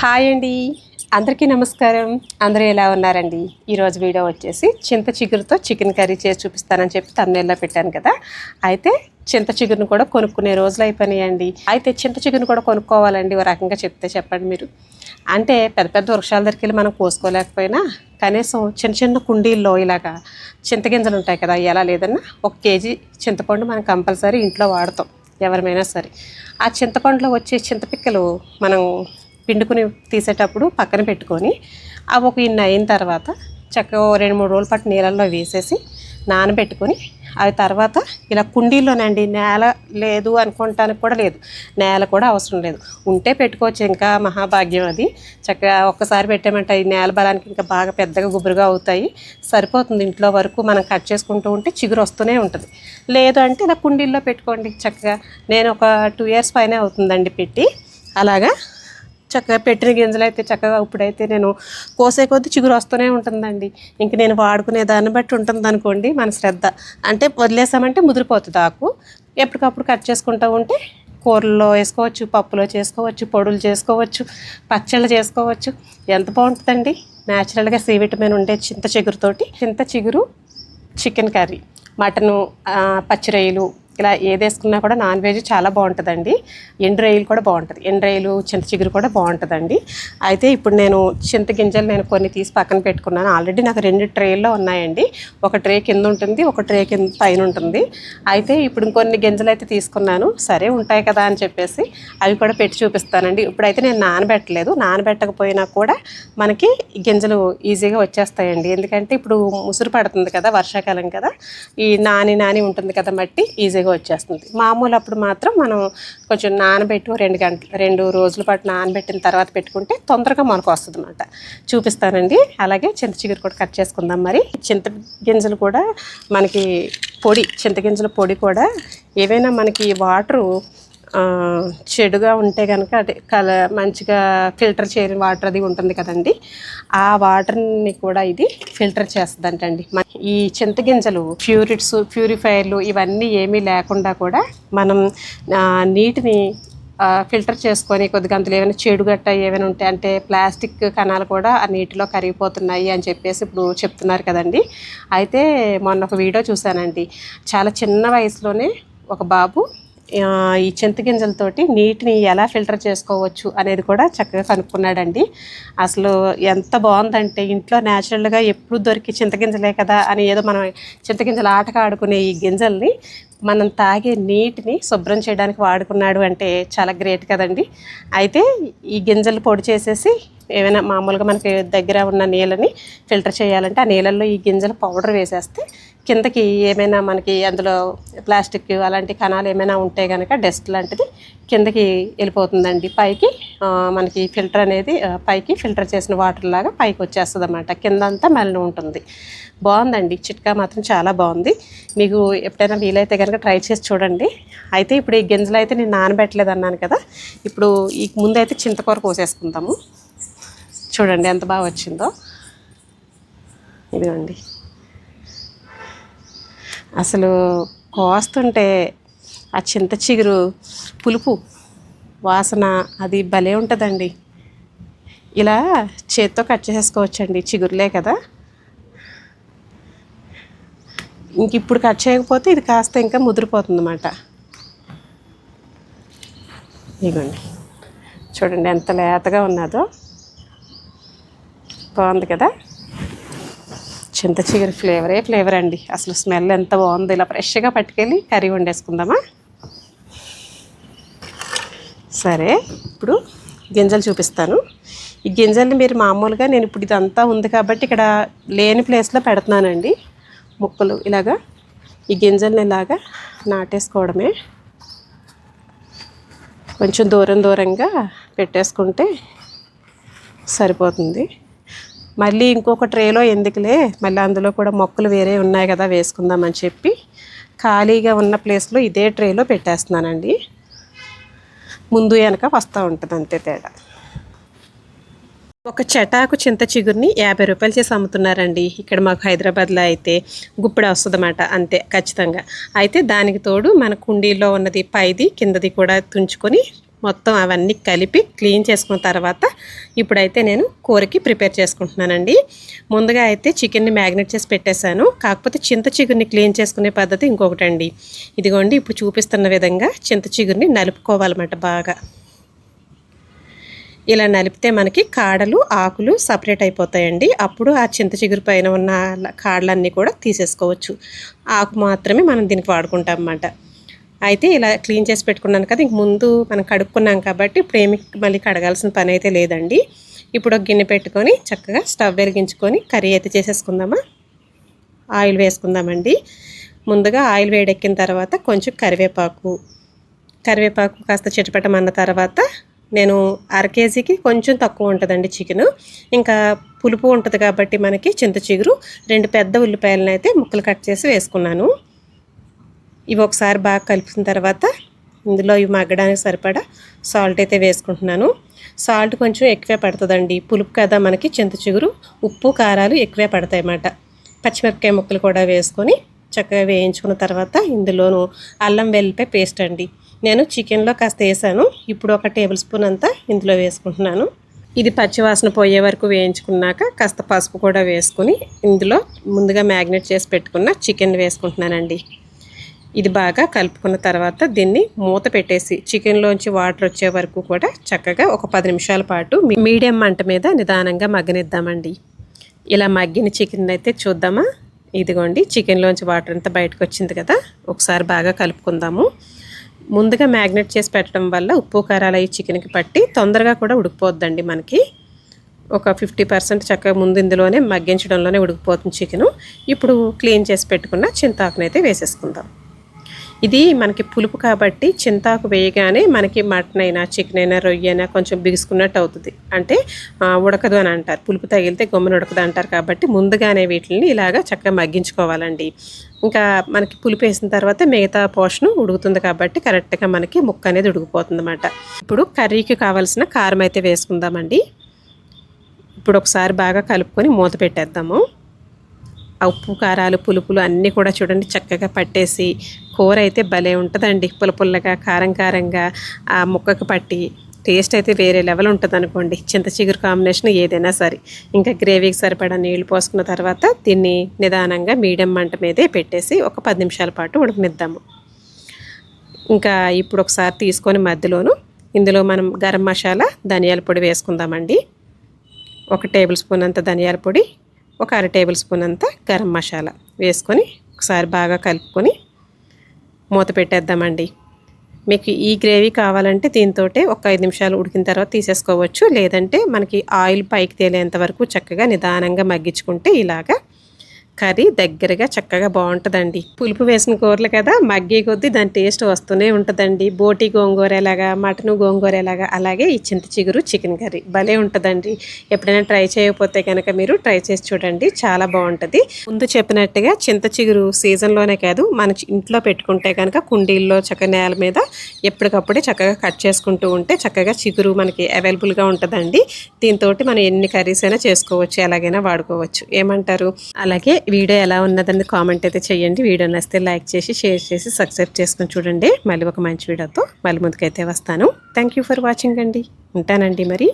Hi అండి, అందరికీ నమస్కారం. అందరూ ఎలా ఉన్నారండి? ఈరోజు వీడియో వచ్చేసి చింత చిగురుతో చికెన్ కర్రీ చేసి చూపిస్తానని చెప్పి thumbnail పెట్టాను కదా. అయితే చింత చిగురును కూడా కొనుక్కునే రోజులు అయిపోయినాయండి. అయితే చింత చిగురును కూడా కొనుక్కోవాలండి, ఒక రకంగా చెప్తే చెప్పండి మీరు. అంటే పెద్ద పెద్ద వృక్షాల దగ్గరికి వెళ్ళి మనం కోసుకోలేకపోయినా కనీసం చిన్న చిన్న కుండీల్లో ఇలాగా చింతగింజలు ఉంటాయి కదా, ఎలా లేదన్నా 1 కేజీ చింతపండు మనం కంపల్సరీ ఇంట్లో వాడతాం ఎవరిమైనా సరే. ఆ చింతపండులో వచ్చే చింతపిక్కలు మనం పిండుకుని తీసేటప్పుడు పక్కన పెట్టుకొని అవి ఒక ఇన్ని అయిన తర్వాత చక్కగా 2-3 రోజుల పాటు నీళ్ళల్లో వేసేసి నానబెట్టుకొని అవి తర్వాత ఇలా కుండీల్లోనండి, నేల లేదు అనుకోవటానికి కూడా లేదు, నేల కూడా అవసరం లేదు, ఉంటే పెట్టుకోవచ్చు, ఇంకా మహాభాగ్యం అది. చక్కగా ఒక్కసారి పెట్టామంటే ఈ నేల బలానికి ఇంకా బాగా పెద్దగా గుబురుగా అవుతాయి, సరిపోతుంది. ఇంట్లో వరకు మనం కట్ చేసుకుంటూ ఉంటే చిగురు వస్తూనే ఉంటుంది. లేదు అంటే ఇలా కుండీల్లో పెట్టుకోండి చక్కగా. నేను ఒక 2 years పైనే అవుతుందండి పెట్టి. అలాగా చక్కగా పెట్టిన గింజలు అయితే చక్కగా ఇప్పుడైతే నేను కోసే కొద్దీ చిగురు వస్తూనే ఉంటుందండి. ఇంక నేను వాడుకునే దాన్ని బట్టి ఉంటుంది అనుకోండి మన శ్రద్ధ. అంటే వదిలేసామంటే ముదిరిపోతుంది ఆకు. ఎప్పటికప్పుడు కట్ చేసుకుంటూ ఉంటే కూరల్లో వేసుకోవచ్చు, పప్పులో చేసుకోవచ్చు, పొడులు చేసుకోవచ్చు, పచ్చళ్ళు చేసుకోవచ్చు. ఎంత బాగుంటుందండి. న్యాచురల్గా సి విటమిన్ ఉండే చింత చిగురుతోటి చింత చిగురు చికెన్ కర్రీ, మటను, పచ్చి రొయ్యలు ఇలా ఏది వేసుకున్నా కూడా నాన్ వెజ్ చాలా బాగుంటుందండి. ఎండు రొయ్యలు కూడా బాగుంటుంది, ఎండు రొయ్యలు చింత చిగురు కూడా బాగుంటుందండి. అయితే ఇప్పుడు నేను చింత గింజలు నేను కొన్ని తీసి పక్కన పెట్టుకున్నాను. ఆల్రెడీ నాకు 2 ట్రేల్లో ఉన్నాయండి. ఒక ట్రే కింద ఉంటుంది, ఒక ట్రే కింద పైన ఉంటుంది. అయితే ఇప్పుడు ఇంకొన్ని గింజలు అయితే తీసుకున్నాను. సరే ఉంటాయి కదా అని చెప్పేసి అవి కూడా పెట్టి చూపిస్తానండి. ఇప్పుడైతే నేను నానబెట్టలేదు, నానబెట్టకపోయినా కూడా మనకి గింజలు ఈజీగా వచ్చేస్తాయండి. ఎందుకంటే ఇప్పుడు ముసురు పడుతుంది కదా, వర్షాకాలం కదా, ఈ నాని ఉంటుంది కదా మట్టి, ఈజీగా వచ్చేస్తుంది. మామూలు అప్పుడు మాత్రం మనం కొంచెం నానబెట్టి 2 రోజుల పాటు నానబెట్టిన తర్వాత పెట్టుకుంటే తొందరగా మనకు వస్తుంది అన్నమాట. చూపిస్తానండి. అలాగే చింత చిగురు కూడా కట్ చేసుకుందాం. మరి చింత గింజలు కూడా మనకి చింతగింజల పొడి కూడా ఏవైనా మనకి వాటరు చెడుగా ఉంటే కనుక అదే మంచిగా ఫిల్టర్ చేయని వాటర్ అది ఉంటుంది కదండి, ఆ వాటర్ని కూడా ఇది ఫిల్టర్ చేస్తుందంటండి. ఈ చింతగింజలు ప్యూరిఫైర్లు ఇవన్నీ ఏమీ లేకుండా కూడా మనం నీటిని ఫిల్టర్ చేసుకొని కొద్దిగా అందులో ఏమైనా చెడు గట్ట ఏమైనా ఉంటాయి అంటే ప్లాస్టిక్ కణాలు కూడా ఆ నీటిలో కరిగిపోతున్నాయి అని చెప్పేసి ఇప్పుడు చెప్తున్నారు కదండి. అయితే మొన్న ఒక వీడియో చూశానండి. చాలా చిన్న వయసులోనే ఒక బాబు ఈ చింతగింజలతోటి నీటిని ఎలా ఫిల్టర్ చేసుకోవచ్చు అనేది కూడా చక్కగా కనుక్కున్నాడండి. అసలు ఎంత బాగుందంటే, ఇంట్లో న్యాచురల్గా ఎప్పుడు దొరికి చింతగింజలే కదా అని ఏదో మనం చింతగింజలు ఆటగా ఆడుకునే ఈ గింజల్ని మనం తాగే నీటిని శుభ్రం చేయడానికి వాడుకున్నాడు అంటే చాలా గ్రేట్ కదండి. అయితే ఈ గింజలు పొడి చేసేసి ఏమైనా మామూలుగా మనకి దగ్గర ఉన్న నీళ్ళని ఫిల్టర్ చేయాలంటే ఆ నీళ్ళల్లో ఈ గింజల పౌడర్ వేసేస్తే కిందకి ఏమైనా మనకి అందులో ప్లాస్టిక్ అలాంటి కణాలు ఏమైనా ఉంటే కనుక డస్ట్ లాంటిది కిందకి వెళ్ళిపోతుందండి. పైకి మనకి ఫిల్టర్ అనేది పైకి ఫిల్టర్ చేసిన వాటర్ లాగా పైకి వచ్చేస్తుంది అన్నమాట. కిందంతా మలినం ఉంటుంది. బాగుందండి, చిట్కా మాత్రం చాలా బాగుంది. మీకు ఎప్పుడైనా వీలైతే కనుక ట్రై చేసి చూడండి. అయితే ఇప్పుడు ఈ గింజలు అయితే నేను నానబెట్టలేదు అన్నాను కదా, ఇప్పుడు ఈ ముందైతే చింతకూర కోసేసుకుందాము. చూడండి ఎంత బాగా వచ్చిందో. ఇదిగోండి, అసలు కోస్తుంటే ఆ చింత చిగురు పులుపు వాసన అది భలే ఉంటుందండి. ఇలా చేత్తో కట్ చేసేసుకోవచ్చండి, చిగురులే కదా. ఇంక ఇప్పుడు కట్ చేయకపోతే ఇది కాస్త ఇంకా ముదిరిపోతుంది అన్నమాట. ఇదిగోండి, చూడండి ఎంత లేతగా ఉన్నదో, బాగుంది కదా. చింత చిగురు ఫ్లేవర్ అండి. అసలు స్మెల్ ఎంత బాగుంది. ఇలా ఫ్రెష్గా పట్టుకెళ్ళి కర్రీ వండేసుకుందామా. సరే, ఇప్పుడు గింజలు చూపిస్తాను. ఈ గింజల్ని మీరు మామూలుగా నేను ఇప్పుడు ఇదంతా ఉంది కాబట్టి ఇక్కడ లేని ప్లేస్లో పెడుతున్నానండి. ముక్కలు ఇలాగా ఈ గింజల్ని ఇలాగా నాటేసుకోవడమే. కొంచెం దూరంగా పెట్టేసుకుంటే సరిపోతుంది. మళ్ళీ ఇంకొక ట్రేలో ఎందుకులే, మళ్ళీ అందులో కూడా మొక్కలు వేరే ఉన్నాయి కదా వేసుకుందామని చెప్పి ఖాళీగా ఉన్న ప్లేస్లో ఇదే ట్రేలో పెట్టేస్తున్నానండి. ముందు వెనక వస్తూ ఉంటుంది అంతే తేడా. ఒక చెటాకు చింత చిగురిని 50 రూపాయలు చేసి అమ్ముతున్నారండి. ఇక్కడ మాకు హైదరాబాద్లో అయితే గుప్పిడి వస్తుంది అన్నమాట, అంతే ఖచ్చితంగా. అయితే దానికి తోడు మన కుండీలో ఉన్నది పైది కిందది కూడా తుంచుకొని మొత్తం అవన్నీ కలిపి క్లీన్ చేసుకున్న తర్వాత ఇప్పుడైతే నేను కూరకి ప్రిపేర్ చేసుకుంటున్నానండి. ముందుగా అయితే చికెన్ని మ్యాగ్నేట్ చేసి పెట్టేశాను. కాకపోతే చింత చిగురిని క్లీన్ చేసుకునే పద్ధతి ఇంకొకటండి. ఇదిగోండి ఇప్పుడు చూపిస్తున్న విధంగా చింత చిగురిని నలుపుకోవాలన్నమాట బాగా. ఇలా నలిపితే మనకి కాడలు ఆకులు సపరేట్ అయిపోతాయండి. అప్పుడు ఆ చింత చిగురు పైన ఉన్న కాడలన్నీ కూడా తీసేసుకోవచ్చు. ఆకు మాత్రమే మనం దీనికి వాడుకుంటాం అన్నమాట. అయితే ఇలా క్లీన్ చేసి పెట్టుకున్నాను కదా, ఇంక ముందు మనం కడుక్కున్నాం కాబట్టి ఇప్పుడు ఏమి మళ్ళీ కడగాల్సిన పని అయితే లేదండి. ఇప్పుడు ఒక గిన్నె పెట్టుకొని చక్కగా స్టవ్ వెలిగించుకొని కర్రీ అయితే చేసేసుకుందామా. ఆయిల్ వేసుకుందామండి. ముందుగా ఆయిల్ వేడెక్కిన తర్వాత కొంచెం కరివేపాకు కాస్త చిటపటమన్న తర్వాత నేను 1/2 కేజీకి కొంచెం తక్కువ ఉంటుందండి చికెను. ఇంకా పులుపు ఉంటుంది కాబట్టి మనకి చింత చిగురు 2 పెద్ద ఉల్లిపాయలను అయితే ముక్కలు కట్ చేసి వేసుకున్నాను. ఇవి ఒకసారి బాగా కలిపిన తర్వాత ఇందులో ఇవి మగ్గడానికి సరిపడా సాల్ట్ అయితే వేసుకుంటున్నాను. సాల్ట్ కొంచెం ఎక్కువే పడుతుందండి, పులుపు కదా మనకి చింత చిగురు. ఉప్పు కారాలు ఎక్కువే పడతాయి అన్నమాట. పచ్చిమిరపకాయ ముక్కలు కూడా వేసుకొని చక్కగా వేయించుకున్న తర్వాత ఇందులోను అల్లం వెల్లిపాయ పేస్ట్ అండి. నేను చికెన్లో కాస్త వేసాను. ఇప్పుడు 1 టేబుల్ స్పూన్ అంతా ఇందులో వేసుకుంటున్నాను. ఇది పచ్చివాసన పోయే వరకు వేయించుకున్నాక కాస్త పసుపు కూడా వేసుకొని ఇందులో ముందుగా మ్యాగ్నేట్ చేసి పెట్టుకున్న చికెన్ వేసుకుంటున్నానండి. ఇది బాగా కలుపుకున్న తర్వాత దీన్ని మూత పెట్టేసి చికెన్లోంచి వాటర్ వచ్చే వరకు కూడా చక్కగా ఒక 10 నిమిషాల పాటు మీడియం మంట మీద నిదానంగా మగ్గనిద్దామండి. ఇలా మగ్గిన చికెన్ అయితే చూద్దామా. ఇదిగోండి చికెన్లోంచి వాటర్ అంతా బయటకు వచ్చింది కదా, ఒకసారి బాగా కలుపుకుందాము. ముందుగా మ్యాగ్నేట్ చేసి పెట్టడం వల్ల ఉప్పు కారాలు అవి చికెన్కి పట్టి తొందరగా కూడా ఉడికిపోద్దండి. మనకి ఒక 50% చక్కగా ముందు ఇందులోనే మగ్గించడంలోనే ఉడికిపోతుంది చికెను. ఇప్పుడు క్లీన్ చేసి పెట్టుకున్న చింతాకునైతే వేసేసుకుందాం. ఇది మనకి పులుపు కాబట్టి చింతాకు వేయగానే మనకి మటన్ అయినా చికెన్ అయినా రొయ్య అయినా కొంచెం బిగుసుకున్నట్టు అవుతుంది. అంటే ఉడకదు అని అంటారు, పులుపు తగిలితే గమ్మున ఉడకదు అంటారు. కాబట్టి ముందుగానే వీటిని ఇలాగా చక్కగా మగ్గించుకోవాలండి. ఇంకా మనకి పులుపు వేసిన తర్వాత మిగతా పోర్షన్ ఉడుకుతుంది కాబట్టి కరెక్ట్గా మనకి ముక్క అనేది ఉడికిపోతుంది అన్నమాట. ఇప్పుడు కర్రీకి కావాల్సిన కారం అయితే వేసుకుందామండి. ఇప్పుడు ఒకసారి బాగా కలుపుకొని మూత పెట్టేద్దాము. ఉప్పు కారాలు పులుపులు అన్నీ కూడా చూడండి చక్కగా పట్టేసి కూర అయితే భలే ఉంటుందండి. పుల్లగా కారంగా ఆ ముక్కకు పట్టి టేస్ట్ అయితే వేరే లెవెల్ ఉంటుంది అనుకోండి. చింత చిగురు కాంబినేషన్ ఏదైనా సరే. ఇంకా గ్రేవీకి సరిపడా నీళ్లు పోసుకున్న తర్వాత దీన్ని నిదానంగా మీడియం మంట మీదే పెట్టేసి ఒక 10 నిమిషాల పాటు ఉడకనిద్దాము. ఇంకా ఇప్పుడు ఒకసారి తీసుకొని మధ్యలోను ఇందులో మనం గరం మసాలా ధనియాల పొడి వేసుకుందామండి. 1 టేబుల్ స్పూన్ అంత ధనియాల పొడి, ఒక 1/2 టేబుల్ స్పూన్ అంతా గరం మసాలా వేసుకొని ఒకసారి బాగా కలుపుకొని మూత పెట్టేద్దామండి. మీకు ఈ గ్రేవీ కావాలంటే దీంతో ఒక 5 నిమిషాలు ఉడికిన తర్వాత తీసేసుకోవచ్చు. లేదంటే మనకి ఆయిల్ పైకి తేలేంత వరకు చక్కగా నిదానంగా మగ్గించుకుంటే ఇలాగా కర్రీ దగ్గరగా చక్కగా బాగుంటుందండి. పులుపు వేసిన కూరలు కదా, మగ్గే కొద్దీ దాని టేస్ట్ వస్తూనే ఉంటుందండి. బోటి గోంగూర ఎలాగా, మటన్ గోంగూర ఎలాగా, అలాగే ఈ చింత చిగురు చికెన్ కర్రీ భలే ఉంటుందండి. ఎప్పుడైనా ట్రై చేయకపోతే కనుక మీరు ట్రై చేసి చూడండి, చాలా బాగుంటుంది. ముందు చెప్పినట్టుగా చింత చిగురు సీజన్లోనే కాదు, మన ఇంట్లో పెట్టుకుంటే కనుక కుండీల్లో చక్కగా నేల మీద ఎప్పటికప్పుడే చక్కగా కట్ చేసుకుంటూ ఉంటే చక్కగా చిగురు మనకి అవైలబుల్గా ఉంటుందండి. దీంతో మనం ఎన్ని కర్రీస్ అయినా చేసుకోవచ్చు, ఎలాగైనా వాడుకోవచ్చు. ఏమంటారు? అలాగే వీడియో ఎలా ఉన్నదని కామెంట్ అయితే చేయండి. వీడియో నచ్చితే లైక్ చేసి షేర్ చేసి సబ్స్క్రైబ్ చేసుకొని చూడండి. మళ్ళీ ఒక మంచి వీడియోతో మళ్ళీ ముందుకైతే వస్తాను. థ్యాంక్ యూ ఫర్ వాచింగ్ అండి. ఉంటానండి మరి.